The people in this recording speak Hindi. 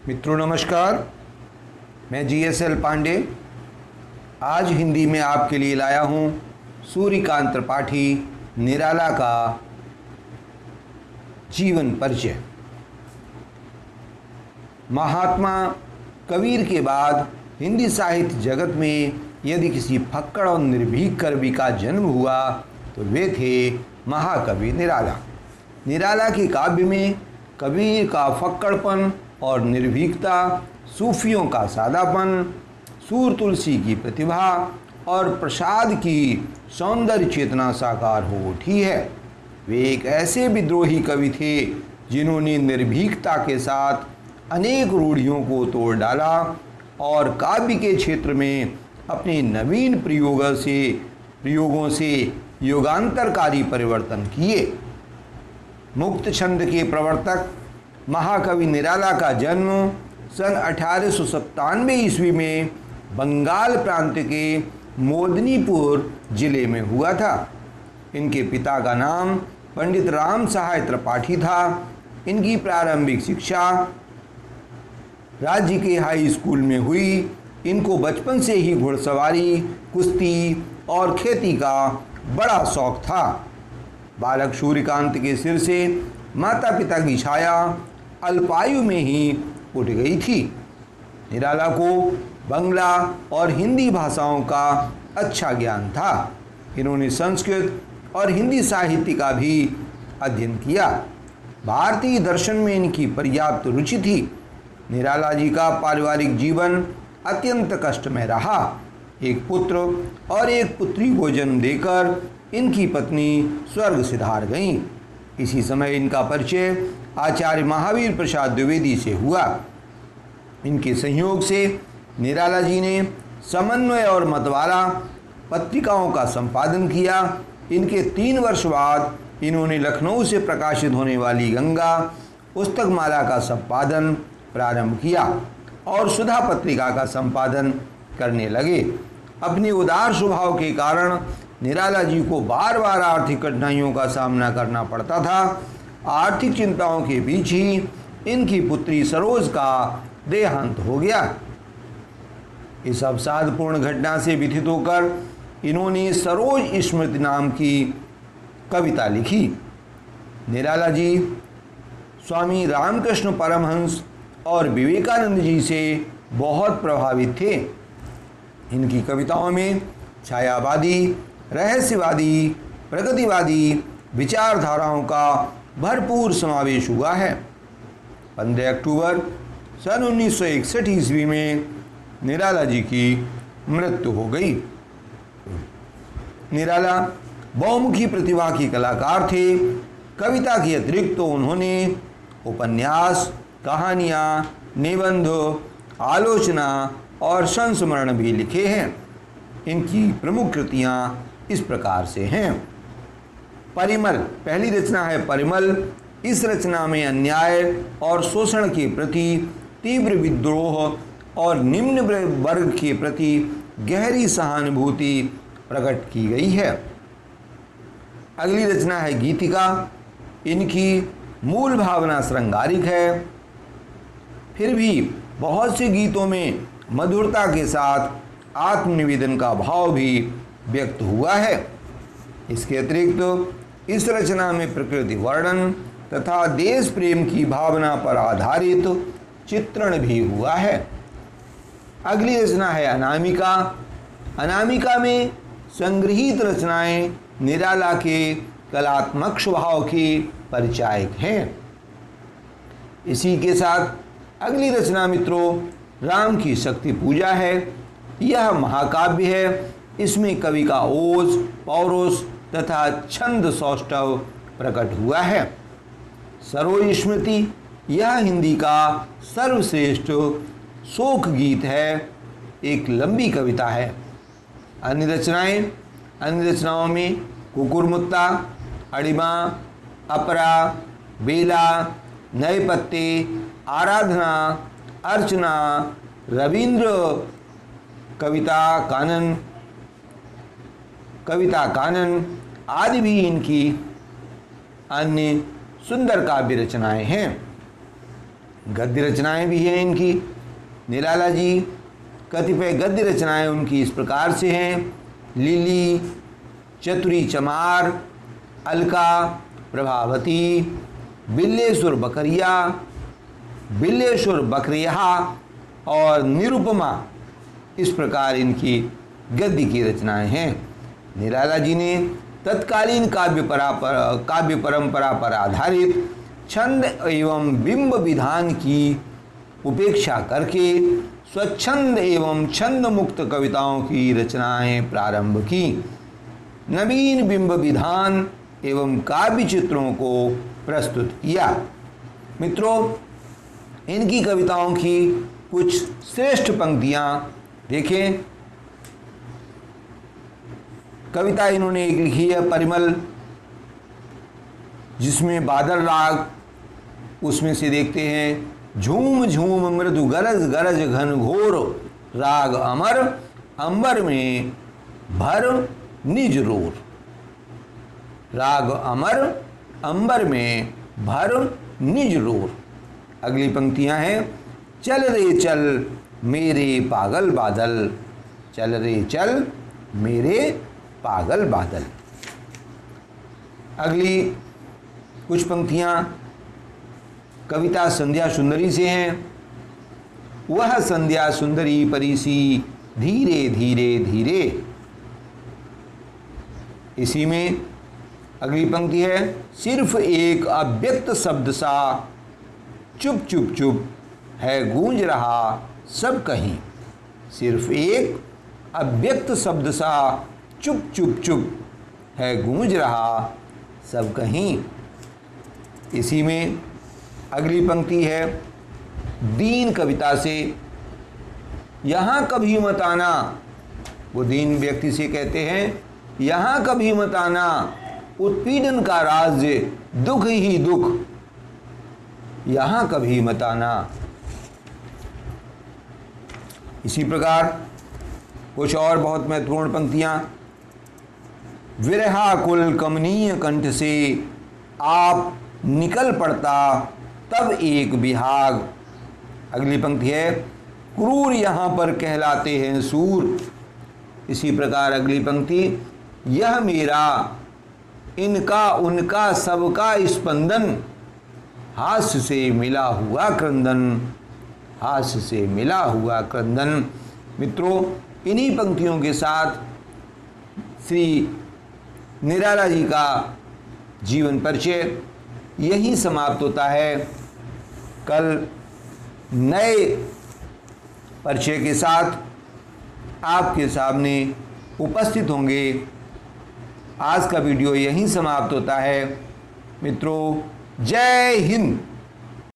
मित्रों नमस्कार, मैं GSL पांडे आज हिंदी में आपके लिए लाया हूँ सूर्यकांत त्रिपाठी निराला का जीवन परिचय। महात्मा कबीर के बाद हिंदी साहित्य जगत में यदि किसी फक्कड़ और निर्भीक कवि का जन्म हुआ तो वे थे महाकवि निराला। निराला के काव्य में कबीर का फक्कड़पन और निर्भीकता, सूफियों का सादापन, सूर तुलसी की प्रतिभा और प्रसाद की सौंदर्य चेतना साकार हो उठी है। वे एक ऐसे विद्रोही कवि थे जिन्होंने निर्भीकता के साथ अनेक रूढ़ियों को तोड़ डाला और काव्य के क्षेत्र में अपने नवीन प्रयोगों से युगांतरकारी परिवर्तन किए। मुक्त छंद के प्रवर्तक महाकवि निराला का जन्म सन 1897 ईस्वी में बंगाल प्रांत के मोदनीपुर जिले में हुआ था। इनके पिता का नाम पंडित राम सहाय त्रिपाठी था। इनकी प्रारंभिक शिक्षा राज्य के हाई स्कूल में हुई। इनको बचपन से ही घुड़सवारी, कुश्ती और खेती का बड़ा शौक था। बालक सूर्यकांत के सिर से माता पिता की छाया अल्पायु में ही उठ गई थी। निराला को बंगला और हिंदी भाषाओं का अच्छा ज्ञान था। इन्होंने संस्कृत और हिंदी साहित्य का भी अध्ययन किया। भारतीय दर्शन में इनकी पर्याप्त रुचि थी। निराला जी का पारिवारिक जीवन अत्यंत कष्टमय रहा। एक पुत्र और एक पुत्री को जन्म देकर इनकी पत्नी स्वर्ग सिधार गईं। इसी समय इनका परिचय आचार्य महावीर प्रसाद द्विवेदी से हुआ। इनके संयोग से निराला जी ने समन्वय और मतवाला पत्रिकाओं का संपादन किया। इनके 3 वर्ष बाद इन्होंने लखनऊ से प्रकाशित होने वाली गंगा पुस्तकमाला का संपादन प्रारंभ किया और सुधा पत्रिका का संपादन करने लगे। अपने उदार स्वभाव के कारण निराला जी को बार बार आर्थिक कठिनाइयों का सामना करना पड़ता था। आर्थिक चिंताओं के बीच ही इनकी पुत्री सरोज का देहांत हो गया। इस अवसादपूर्ण घटना से व्यथित होकर इन्होंने सरोज स्मृति नाम की कविता लिखी। निराला जी स्वामी रामकृष्ण परमहंस और विवेकानंद जी से बहुत प्रभावित थे। इनकी कविताओं में छायावादी, रहस्यवादी, प्रगतिवादी विचारधाराओं का भरपूर समावेश हुआ है। 15 अक्टूबर सन 1961 ईस्वी में निराला जी की मृत्यु हो गई। निराला बहुमुखी प्रतिभा के कलाकार थे। कविता के अतिरिक्त तो उन्होंने उपन्यास, कहानियाँ, निबंध, आलोचना और संस्मरण भी लिखे हैं। इनकी प्रमुख कृतियाँ इस प्रकार से हैं। परिमल पहली रचना है परिमल। इस रचना में अन्याय और शोषण के प्रति तीव्र विद्रोह और निम्न वर्ग के प्रति गहरी सहानुभूति प्रकट की गई है। अगली रचना है गीतिका। इनकी मूल भावना श्रृंगारिक है, फिर भी बहुत से गीतों में मधुरता के साथ आत्मनिवेदन का भाव भी व्यक्त हुआ है। इसके अतिरिक्त इस रचना में प्रकृति वर्णन तथा देश प्रेम की भावना पर आधारित चित्रण भी हुआ है। अगली रचना है अनामिका। अनामिका में संग्रहित रचनाएं निराला के कलात्मक स्वभाव की परिचायक हैं। इसी के साथ अगली रचना मित्रों राम की शक्ति पूजा है। यह महाकाव्य है। इसमें कवि का ओज, पौरुष तथा छंद सौष्ठव प्रकट हुआ है। सरोज स्मृति यह हिंदी का सर्वश्रेष्ठ शोक गीत है। एक लंबी कविता है। अन्य रचनाओं में कुकुरमुत्ता, अड़िमा, अपरा, बेला, नए पत्ते, आराधना, अर्चना, रविंद्र कविता कानन आदि भी इनकी अन्य सुंदर काव्य रचनाएं हैं। गद्य रचनाएं भी हैं इनकी। निराला जी कतिपय गद्य रचनाएं उनकी इस प्रकार से हैं। लिली, चतुरी चमार, अलका, प्रभावती, बिल्लेश्वर बकरिया, बिल्लेश्वर बकरिया और निरुपमा, इस प्रकार इनकी गद्य की रचनाएं हैं। निराला जी ने तत्कालीन काव्य परंपरा पर आधारित छंद एवं बिंब विधान की उपेक्षा करके स्वच्छंद एवं छंद मुक्त कविताओं की रचनाएं प्रारंभ की। नवीन बिंब विधान एवं काव्य चित्रों को प्रस्तुत किया। मित्रों, इनकी कविताओं की कुछ श्रेष्ठ पंक्तियां देखें। कविता इन्होंने एक लिखी है परिमल, जिसमें बादल राग, उसमें से देखते हैं झूम झूम मृदु गरज गरज घन घोर राग अमर, अंबर में भर निज रोर। राग अमर, अंबर में भर निज रोर। अगली पंक्तियां हैं चल रे चल मेरे पागल बादल, चल रे चल मेरे पागल बादल। अगली कुछ पंक्तियां कविता संध्या सुंदरी से हैं। वह संध्या सुंदरी परिसी धीरे धीरे धीरे। इसी में अगली पंक्ति है सिर्फ एक अव्यक्त शब्द सा चुप चुप चुप है गूंज रहा सब कहीं। सिर्फ एक अव्यक्त शब्द सा चुप चुप चुप है गूंज रहा सब कहीं। इसी में अगली पंक्ति है दीन कविता से। यहाँ कभी मत आना, वो दीन व्यक्ति से कहते हैं यहाँ कभी मत आना, उत्पीड़न का राज्य दुख ही दुख, यहाँ कभी मत आना। इसी प्रकार कुछ और बहुत महत्वपूर्ण पंक्तियाँ। विरहाकुल कमनीय कंठ से आप निकल पड़ता तब एक विहाग। अगली पंक्ति है क्रूर यहाँ पर कहलाते हैं सूर। इसी प्रकार अगली पंक्ति यह मेरा इनका उनका सबका स्पंदन, हास्य से मिला हुआ क्रंदन, हास्य से मिला हुआ क्रंदन। मित्रों, इन्हीं पंक्तियों के साथ श्री निराला जी का जीवन परिचय यहीं समाप्त होता है। कल नए परिचय के साथ आपके सामने उपस्थित होंगे। आज का वीडियो यहीं समाप्त होता है। मित्रों, जय हिंद।